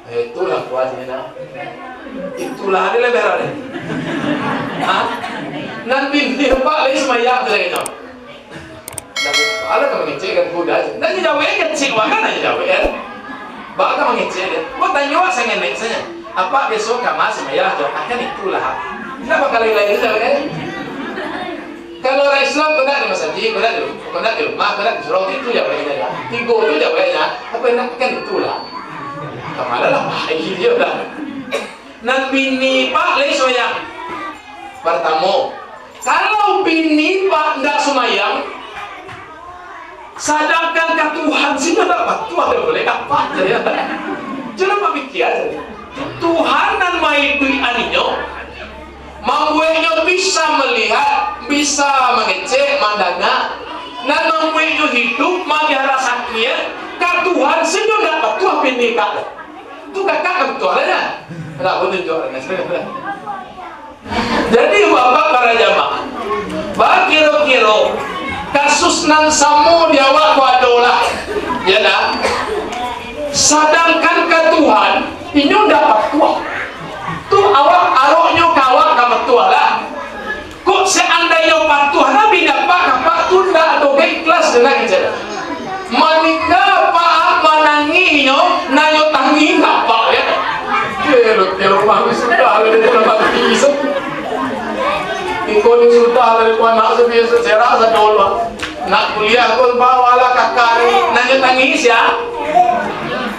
Itulah kuatnya. Itulah ada lebih ada. Nan bini apa lagi semaya tu lagi jauh. Ada kamu ngecek kan kuda. Nanti jauh kecil wakan aja jauh ya. Baka mengecek dia. Kau tanya wah saya ngenek saja. Apa besok kamu semaya jauh? Akan itulah. Kenapa kali lagi jauh kan? Kalau orang Islam kena di masjid, kena di rumah, kena di surau itu jauh aja. Tiga itu jauh aja. Apa yang kan itulah. Kemana lah? Iya dah. Nan bini pak lagi semayang. Pertama, kalau bini pak tidak semayang, sedangkan ke Tuhan sih dapat Tuhan boleh apa jadi? Jangan berpikir Tuhan dan maitui aninya, membuatnya bisa melihat, bisa mengecek, mandangnya, dan membuatnya hidup, mengira sakitnya. Ke Tuhan sih dapat Tuhan bini kak. Itu kakak betul aja. Enggak boleh tunjuk. Jadi bapak para jamaah, bah kira-kira kasus nan samu dia awak wadolah, ya dah. Sedangkan ke Tuhan, ini dapat tuah. Tu awak aroknya kawak kamu tuah lah. Kok seandainya patuh Nabi dapat kapak tu dah ada ikhlas dengan kita. Manika pak menanginya, nanyo tangi kapak ya. Kira mami sudah ada di dalam bisa. Ikut sudah ada di mana sebiasa saya rasa dulu. Nak kuliah pun bawalah kakak nanyo tangis ya.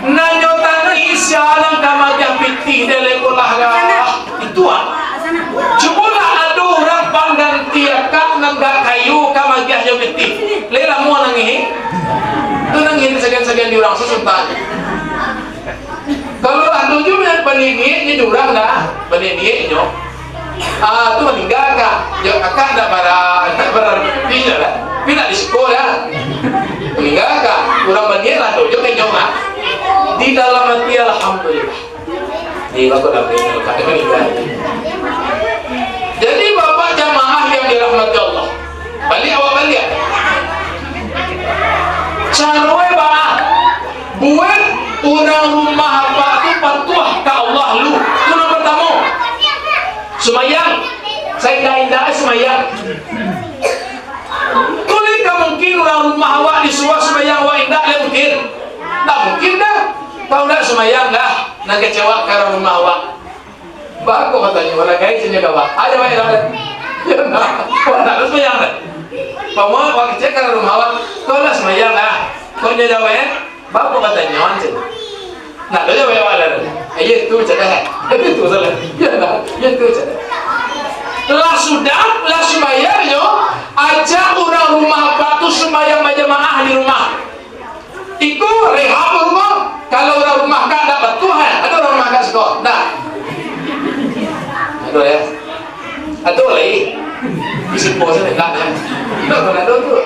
Nanyo tangis ya lang kamagya piti dele kolahga. Itu Cubalah ada orang pandang tiakak nangga kayu kamagya yo piti. Lela mo nangih. Tu nangih segan-segan di orang susuntan. Kalau ada juga peninggi ni durang dah peninggi nyo. Tu meninggal kak. Yo kakak dah para pindah lah. Pindah di sekolah. Meninggal kak. Orang peninggi lah tu juga nyo mah. Di dalam hati alhamdulillah. Di waktu dalam ini kakak meninggal. Jadi bapak jamaah yang dirahmati Allah. Balik awak balik. Carwe bah. Buat orang rumah apa tu patuh ke Allah lu. Itu yang pertama. Semayang. Saya indah semayang. Kulikah mungkin orang rumah awak disuruh semayang awak indah mungkin? Tak mungkin dah. Tahu tak semayang dah. Nak kecewa ke orang rumah awak. Baku katanya orang kaya sini kawak. Ada baik dah. Ya nak. Kau tak semayang dah. Paman awak kecewa ke orang rumah awak. Kau tak semayang dah. Kau jadi awak. Bapak katanya wancin. Nah, dia jawab apa? Ayat itu cerita. Itu salah. Ya lah, itu cerita. Lah sudah, lah sembahyang yo. Ajak orang rumah apa tu sembahyang berjamaah di rumah. Iku rehab rumah. Kalau orang rumah kan dapat Tuhan, ada orang rumah kan sekolah. Nah, aduh ya. Aduh lagi. Bisa puasa ni tak ya? Tak pernah tu.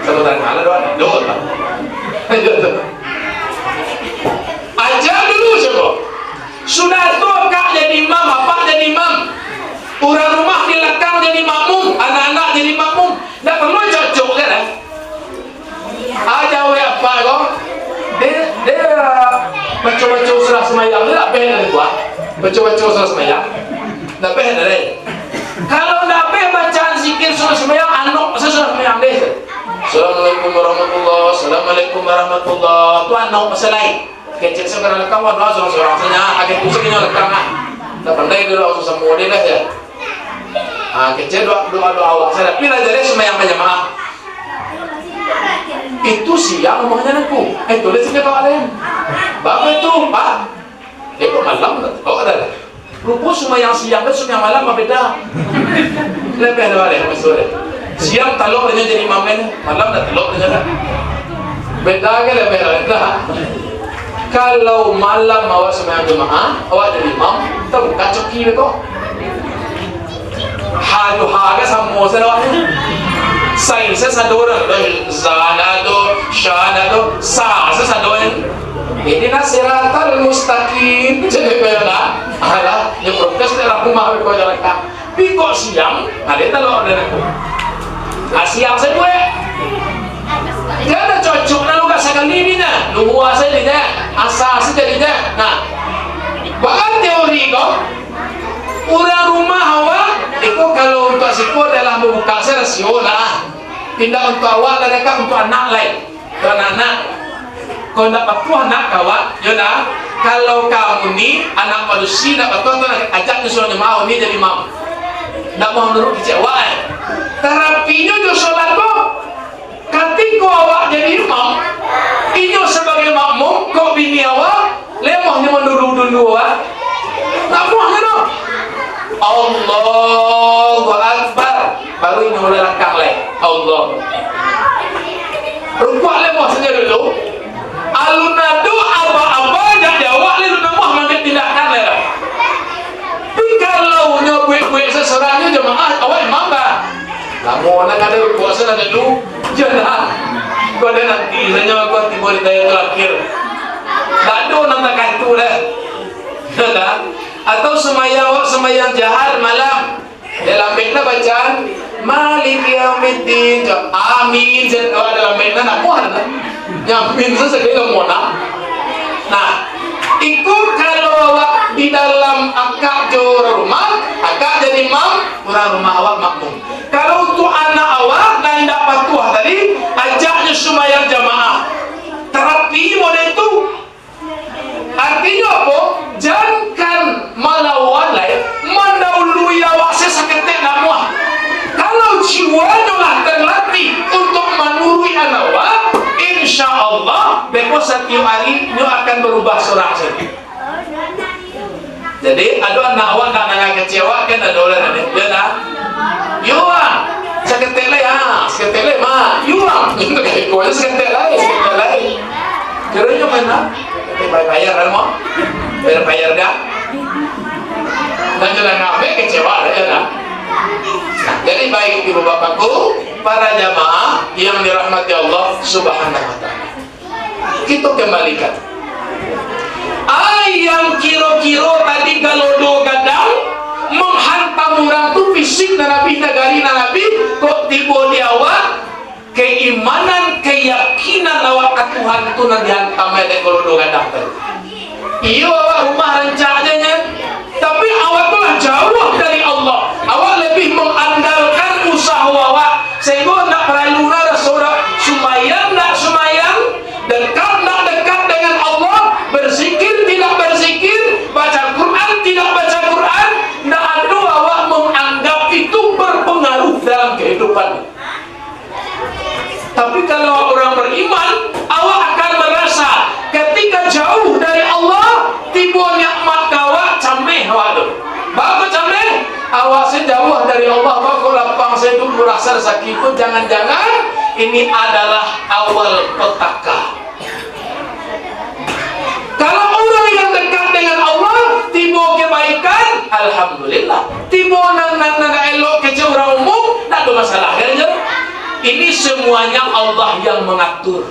Kalau tak mana doa lah. Ajar dulu coba. Sudah tu kak jadi imam, bapak jadi imam. Orang rumah di belakang jadi makmum, anak-anak jadi makmum. Tak perlu cocok kan? Ajar we apa kau? Dia baca-baca surah semayang dia tak payah dari gua. Baca-baca surah semayang. Tak payah dari. Kalau tak payah bacaan zikir surah semayang, anak surah semayang dia. Assalamualaikum warahmatullah, Assalamualaikum warahmatullah. Tuan nak pasal lain. Kecil sekarang kawan lah seorang saja. Agak pusing ni lekang ah. Tak pandai dulu susah model dah ya. Kecil doa awak saya. Tapi jadi semayang berjamaah. Itu siang rumahnya aku. Tulis saja kau lain. Bapak itu pak. Kau malam tak? Kau ada. Rupa semayang siang dan semayang malam beda. Lebih ada balik maksudnya. Siang talok dengan jadi imam ni, malam dah talok dengan. Beda ke lebih ada. Kalau malam awak semayang jemaah, awak jadi imam, tak buka coki betul. Haga sama saya awak ni. Saya satu orang, zana tu, shana tu, satu orang. Ini nasiratal mustaqim. Jadi bagaimana? Alah, yang protes dalam rumah berkau jalan kah? Pikok siang, ada talok dengan aku. Siang saya gue dia ada cocok na luka sekali ni na luwa saya ni na asa saya jadi na nah Urang rumah awak itu kalau untuk siku adalah membuka rasio lah. Tidak untuk awak dan mereka untuk anak lain. Untuk anak-anak. Kalau nak patuh anak kawak, ya kalau kamu ni anak manusia nak patuh tu nak ajak nyusul mau ni jadi imam. Nak mau nurut kecewaan. Terapinya jo solat tu. Ketika awak jadi imam, inyo sebagai makmum, kau bini awak lemahnya menurut dulu awak. Tak muah kan? Allahu Akbar. Baru ini mulai langkah lain. Allah. Rukuk lemah saja dulu. Alunadu apa-apa jak jawab le lemah makin tindakan le. Tapi kalau nyobuik-buik seseorangnya jemaah awak imam dah. Kamu nak ada puasa nak dulu. Jangan. Kau ada nanti saja kau tiba di daya terakhir. Tak ada nama kartu dah. Sudah. Atau semayang jahar malam dalam bentna bacaan Malik Yaumiddin. Amin. Dalam bentna nak muat dah. Nyamin sesekali lemona. Nah, ikut kalau awak di dalam akak jor rumah, akak jadi imam, orang rumah awak makmum. Kalau untuk anak awak dan tidak patuh tadi, ajaknya sembahyang jamaah. Terapi model itu. Artinya apa? Jangan melawan lain, mendahului awak sesaketek nak muah. Kalau jiwanya lah terlatih untuk menurui anak awak, insya Allah besok setiap hari dia akan berubah seorang sendiri. Jadi ada anak awak nak nak kecewa kan ada orang ada dia dah. Yuang seketek lagi seketek lagi mah yuang itu kayak kau seketek lagi. Kiranya mana? Bayar mau? Bayar dah. Dan jangan ngambil kecewa dah. Jadi baik ibu bapakku, para jamaah yang dirahmati Allah Subhanahu wa taala. Kita kembalikan. Yang kiro-kiro tadi kalau do gadang menghantam orang tu fisik dan Nabi negari Nabi kok tiba di awak keimanan keyakinan awak ke Tuhan tu nanti hantam ada kalau do gadang tadi. Iyo awak rumah rencananya tapi awak tu lah jauh dari Allah. Awak lebih mengandalkan usaha awak sehingga nak perlu ada seorang sumayang nak sumayang dekat nak dekat dengan Allah, berzikir tidak berzikir, baca Quran tidak baca Quran, nak ada awak menganggap itu berpengaruh dalam kehidupan. Tapi kalau orang beriman, awak akan merasa ketika jauh dari Allah, tiba nikmat awak cameh awak tu. Bagus cameh, awak sejauh dari Allah, bagus lapang saya tu merasa sakit pun jangan-jangan ini adalah awal petaka. Kalau orang yang dekat dengan Allah, tiba kebaikan, alhamdulillah. Tiba nang elok kecil orang umum, tak ada masalah kan je. Ini semuanya Allah yang mengatur.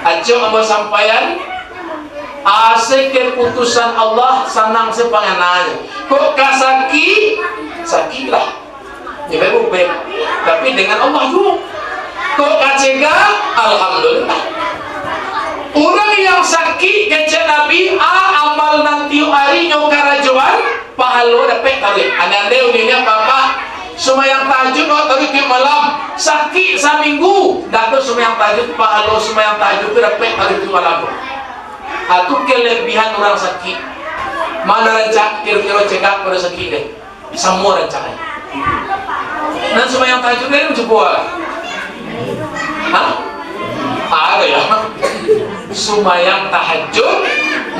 Acung ambo sampaian asik keputusan Allah sanang sepangananya. Kok kasaki sakitlah. Ya baik. Tapi dengan Allah juga. Kok kacega alhamdulillah. Orang yang sakit kecil Nabi amal nanti hari nyokarajuan pahalo dapat tarik. Anda udinya bapak sumayang tahajud tarik ke malam sakit seminggu dapat sumayang tahajud pahalo sumayang tahajud dapat tarik ke malam. Itu kelebihan orang sakit. Mana rancak kira-kira cekap pada sakit deh. Semua rancaknya. Dan sumayang tahajud ini mencoba. Hah? Ada ya. Sumayang tahajud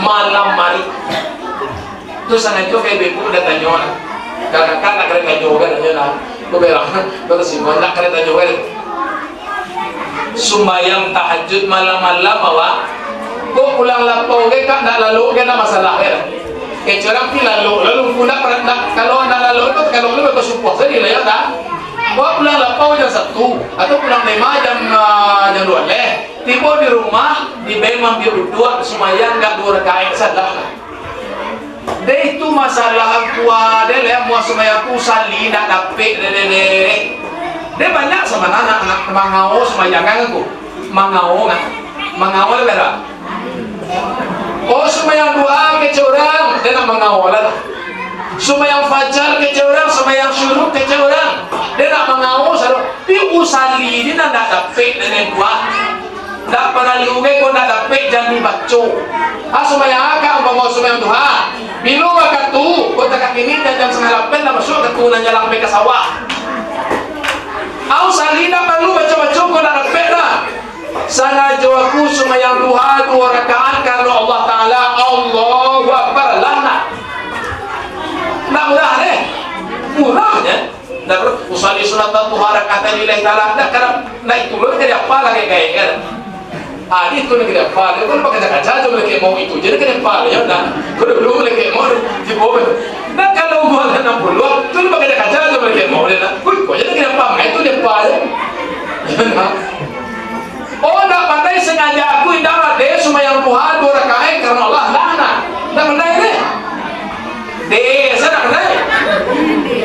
malam mari. Terus sangat juga kayak beku udah tanya orang. Kadang-kadang nak kereta juga aja lah. Gue bilang, terus si nak kereta juga. Sumayang tahajud malam-malam awak. Kok pulang lapau ke kan nak lalu ke nak masalah ke. Kecuali pi lalu pula kalau nak lalu itu kalau lu bersumpah sedih lah ya dah. Kok pulang lapau jam 1 atau pulang 5 jam 2 leh. Tiba di rumah di bemang dia berdua sumayang enggak 2 rakaat salah. Dia itu masalah tua dia lah mau sumayang tu sali nak dapat dia banyak sama anak mangau sumayangan aku mangau le berapa. Oh sumayang 2 ke orang dan mengawalan. Sumayang fajar kece orang, sumayang syuruk kece orang. Dia nak mengawal selalu. Dia usali dia nak dapat dengan buat. Tak pernah liuge kau nak dapat jangan dibaca. Sumayang akak umpama sumayang Tuhan. Bila waktu tu, kau tak kini dan jam 9:30 dah masuk ke tunan jalan sampai ke sawah. Usali tak perlu baca-baca kau nak dapat dah. Sangat aku sumayang Tuhan 2 rakaat karena Allah Taala Allahu Akbar lah. Tak murah deh, murahnya. Tak perlu usali sunat duha rakaat lillahi taala. Tak kerana naik turun ke apa lagi kayak kan? Ini tu nak kita apa? Kalau pakai jaga-jaga mereka mau itu, jadi kita apa? Ya dah. Kalau belum mereka mau di bawah. Dan kalau gua dah 60, tu pakai jaga-jaga mereka mau dia. Kau jadi kita apa? Itu dia apa? Oh, tak pandai sengaja aku indah deh sumayang Tuhan 2 rakaat karena Allah lana. Tak pandai deh. Saya tak pandai.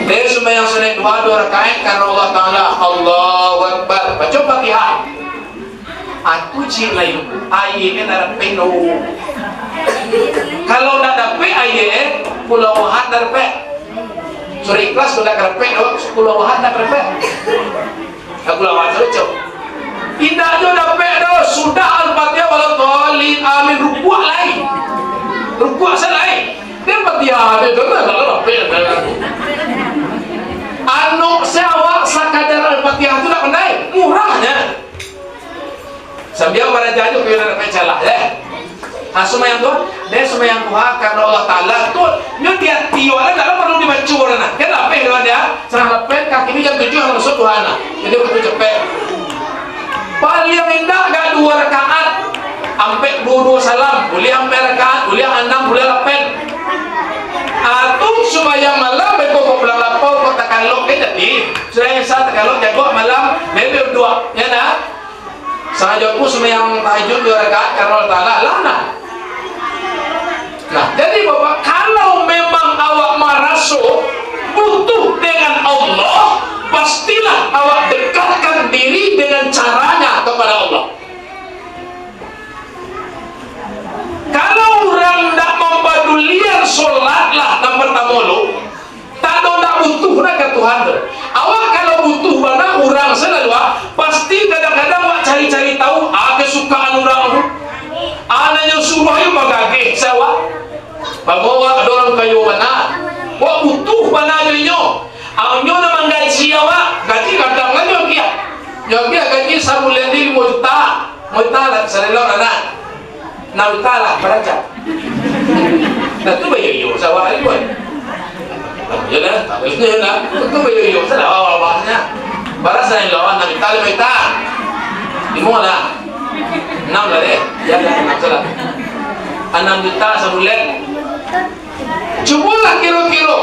Dia sumayang sunat duha 2 rakaat karena Allah Taala Allahu Akbar. Baca Fatihah. Aku cik lain ayat nak peno. Kalau nak dapat ayat pulau wahat nak dapat. Surah Ikhlas sudah dapat pulau wahat nak dapat. Pulau wahat tu. Tidak ada dapat dah. Sudah Al-Fatihah walau dhalin amin rukuk lain. Rukuk selain. Dia Fatihah dia tu tak dapat. Anu seawak sakadar Al-Fatihah tu nak pandai. Murahnya. Sambil para jaju kena dapat celah ya. Sumayang tu, dia sumayang Tuhan karena Allah Taala tu. Dia tiada dalam perlu dibaca orang. Kan apa yang dia? Serang lepet kaki ni jam 7 harus masuk Tuhan. Jadi aku cepet. Paling indah gak 2 rakaat. Sampai 2 salam, boleh sampai rakaat, boleh 6, boleh 8. Atau supaya malam berkokok pulang lapau kau tak kalok jadi. Sudah yang satu kalok jago malam lebih 2. Ya nak? Sengaja aku semayang tahajud 2 rakaat karena Allah Ta'ala lana. Nah, jadi Bapak, kalau memang awak merasa butuh dengan Allah, pastilah awak dekatkan diri dengan caranya kepada Allah. Kalau orang tak mempedulikan solatlah dan pertamulu, tak ada nak butuh nak ke Tuhan tu. Awak kalau butuh mana orang selalu pasti kadang-kadang awak cari-cari tahu kesukaan orang tu. Anaknya suruh ayo magage sawa. Bawa ada orang kayu mana? Awak butuh mana nyo? Awaknya nak menggaji awak, gaji kadang-kadang nyo kia. Nyo kia gaji 1 bulan 5 juta. Juta lah selelok anak. 6 juta lah beraja. Nah tu bayo sawa hari buat. Ya dah, tak boleh lah. Itu bayo salah awak-awaknya. Baras saya lawan 6 juta 5 juta. 5 lah. 6 lah deh. Ya dah 6 salah. 6 juta sebulan. Cubalah kira-kira.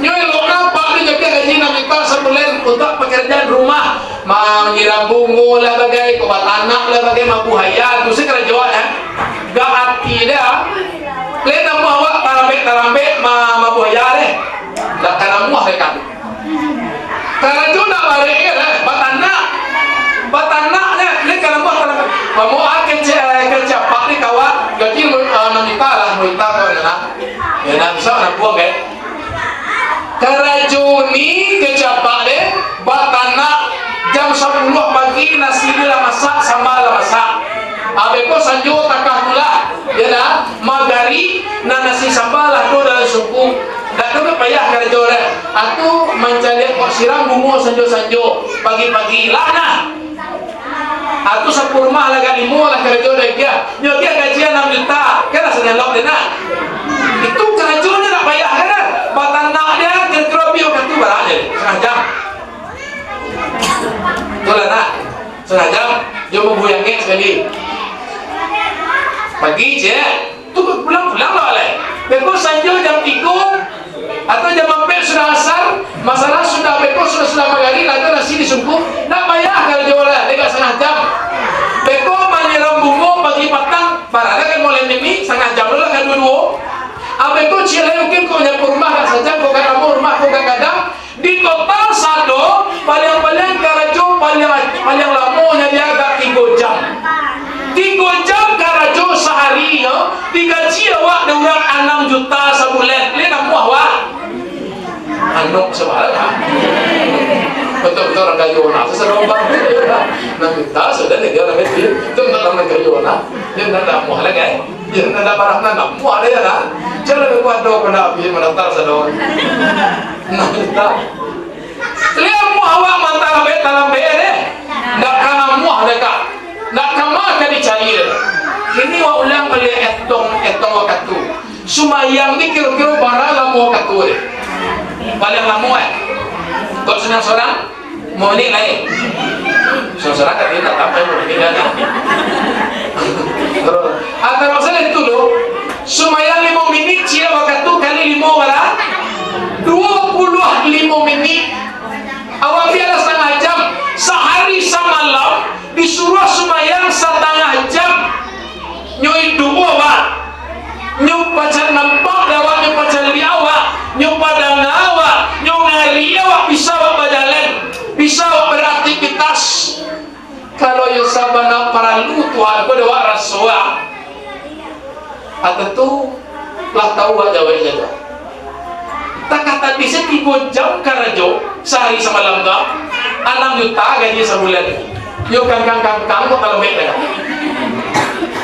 Nyoy lo nampak dia jaga gaji 6 juta sebulan untuk pekerjaan rumah, menyiram bunga lah bagai, obat anak lah bagai, mampu hayat. Tu saya kena jawab gak hati dia. Lain nama awak tarambek mampu hayat deh. Tak kena muah mereka. Karena tu nak balik batanaknya ni kalau muah tarambek. Kamu akan kerja pak ni kawan gaji 6 juta lah 10 juta kau nak. Ya nak bisa nak buang kan. Kerajuni kecapak deh batanak jam 10 pagi nasi dia masak sambal masak. Abeko sanjo takah pula ya dah magari na nasi sambal lah tu dalam suku. Tak tu payah kerja dah. Aku mencari kok siram bunga sanjo pagi-pagi lah nah. Aku sepuluh rumah lah gak 5 lah kerja dah dia. Nyokia gajian 6 juta. Kena senelok dia nak. Itu kerajanya nak payah kan? Batanak dia kira-kira biar katu barang je. Setengah jam. Betul lah nak? Setengah jam. Dia membuyangin sekali. Pagi je. Tu pulang-pulang lah oleh. Beko sanjo jam 3 atau jam 4 sudah asar. Masalah sudah beko sudah magari. Lalu nasi disungkup. Nak payah kalau jual lah. Dekat setengah jam. Beko menyiram bunga pagi petang. Barangnya kan mulai mimi. Setengah jam dulu lah kan dua-dua. Abeko cilai mungkin kau nyapu rumah kan saja. Kau kan kamu rumah kau kan kadang. Di total satu. Paling-paling karajo paling lamanya dia agak 3 jam. 3 jam karajo sehari ya. Digaji awak dengan 6 juta sebulan. serobang dia nak sudah dia nak mesti tu nak kayu na dia nak muah lagi dia nak barang nak muah dia na jangan buat doa kena api menantar sedon nak kita lihat muah awak mantar be dalam be deh nak kena muah dekat nak kemana dicari kini wa ulang beli etong waktu sumayang ni kira-kira barang lama waktu deh paling lama kau senang seorang mau ni lain seorang kan dia tak sampai mau tinggal antara masalah itu loh sumayang 5 minit cia waktu kali 5 orang 25 menit awak biarlah setengah jam sehari semalam disuruh sumayang setengah jam nyoi dua awak nyoi pacar nampak awak nyoi pacar li awak nyoi padang awak nyoi ngari awak bisa awak berjalan bisa awak beraktivitas kalau yo sabana paralu Tuhan ko dewa raswa atau tu lah tahu aja wajah tu tak kata bisa 3 jam karajo sehari semalam tu 6 juta gaji sebulan yo kang kok kalau baik dah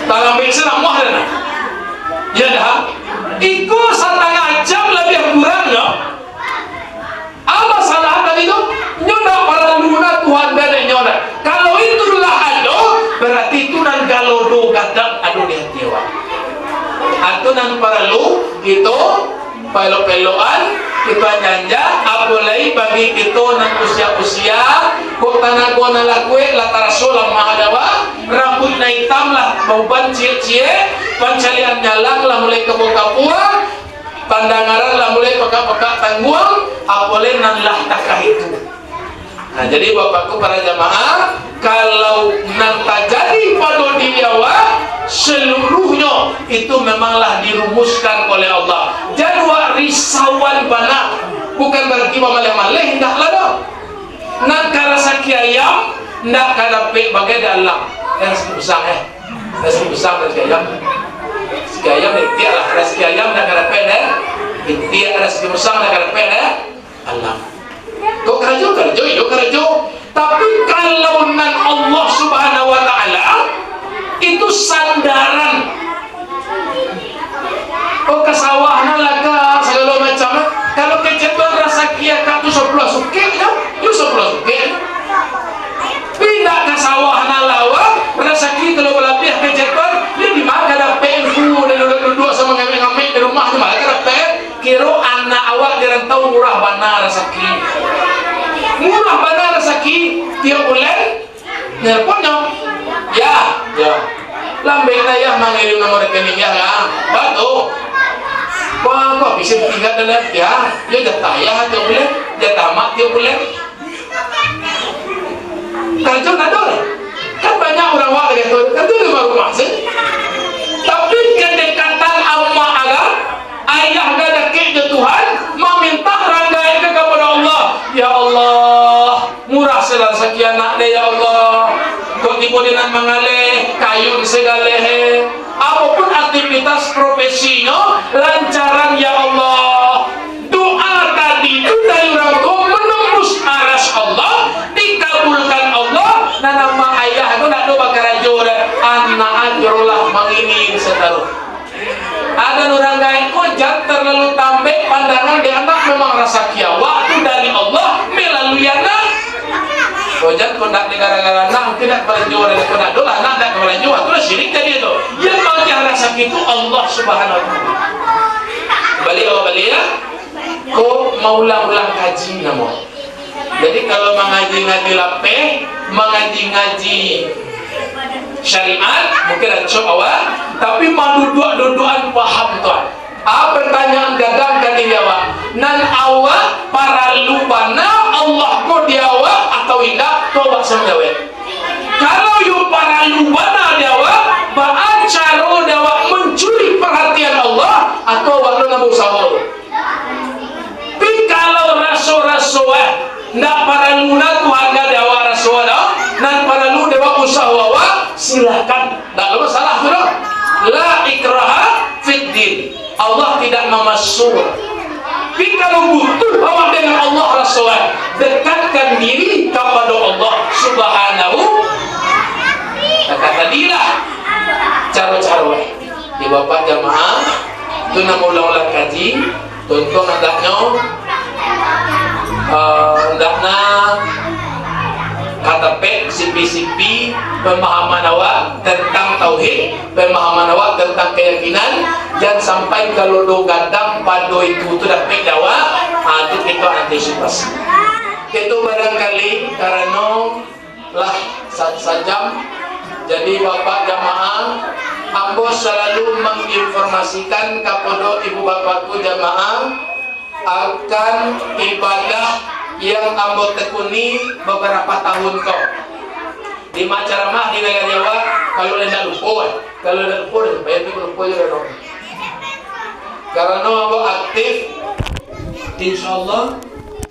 dalam baik senang muah dah ya dah ikut setengah jam lebih kurang ya apa salah tadi tu nyoda para luna Tuhan dan nyoda kalau itulah ado berarti itu nan kalau do kadang ado di hati awak atau nan para lu itu pelok-pelokan kita nyanja apalagi bagi kita nan usia-usia kok tanah gua na lakwe latar solam mahadawa rambut na hitam lah bauban cie-cie pancalian nyalang lah mulai kebuk-kapua pandangaran lah mulai pekak-pekak tangguang apalagi nan lah takah itu. Nah jadi bapakku para jamaah kalau nan terjadi pada diri awak seluruhnya itu memanglah dirumuskan oleh Allah jangan risauan bana bukan berarti mamaleh-maleh hendaklah dong nan karasa kiayam ndak kadape bagai dalam yang besar yang besar dan kiayam tiap lah rezeki ayam ndak kadape deh tiap rezeki besar ndak kadape deh Allah kok kerja tapi kalau nan Allah subhanahu wa ta'ala itu sandaran kesawahan laka segala macam kalau kecetuan rasa kia katu sebelah suke you sebelah suke pindah kesawahan lawa rasa kia kalau berlebih kecetuan dia dimakan ada pengu dan duduk sama ngamik-ngamik di rumah cuma ada pen kira anak awak dirantau murah bana rasa kia murah bana rasa kia tiap bulan nelponnya ya lambe ya mengirim nomor rekening ya batu kok bisa tinggal dalam ya jatah ya tiap bulan jatah mak tiap bulan kerja nador kan banyak orang wak gitu kerja di rumah sih tapi kedekatan amma agar ayah gada ke Tuhan meminta ranggai kepada Allah ya Allah murah selan sekian nak deh ya Allah kok dibudinan mengalih kayu segalehe apapun aktivitas profesinya lancaran ya Allah doa tadi itu dari orang tua menembus aras Allah dikabulkan Allah dan nama ayah itu nak doa kerajaan anak ajrolah mengini setaruh ada orang lain kok jangan terlalu tambah pandangan di anak memang rasa kia waktu dari Allah melalui anak Rojan kau nak negara-negara nak tidak berjual dan kau nak dolar nak tak berjual tu syirik tadi itu. Yang bagi rasa itu Allah Subhanahu Wa Taala. Balik ya. Kau maulang-ulang kaji nama. Jadi kalau mengaji-ngaji lapeh, mengaji-ngaji syariat mungkin ada cok awal, tapi duduk-dudukan paham tuan. Pertanyaan gagang kan ini awak nan awak para lubana Allah ko di awak atau tidak coba semjawe kalau you para lubana di awak ba'acaro di awak mencuri perhatian Allah atau awak nak berusaha tapi kalau raso-raso nak para luna Tuhan gak di awak raso nan para lu di awak usaha awak silakan tak ada masalah tu la ikraha fid din Allah tidak memasuk Tapi kalau butuh awak dengan Allah Rasul, dekatkan diri kepada Allah Subhanahu. Kata tadilah cara-cara di bapak jamaah tu nak ulang-ulang kaji. Contoh hendaknya kata pek sipi-sipi pemahaman awak tentang tauhid, pemahaman awak tentang keyakinan, jangan sampai kalau do gadang pado itu dapat awak, itu kita antisipasi. Itu barangkali karena lah sajam. Jadi bapak jamaah, ambo selalu menginformasikan kepada ibu bapakku jamaah akan ibadah yang ambo tekuni beberapa tahun kau. Di Macaramah di negara Jawa, kalau tidak lupa, supaya tidak lupa juga. Karena ambo aktif, insya Allah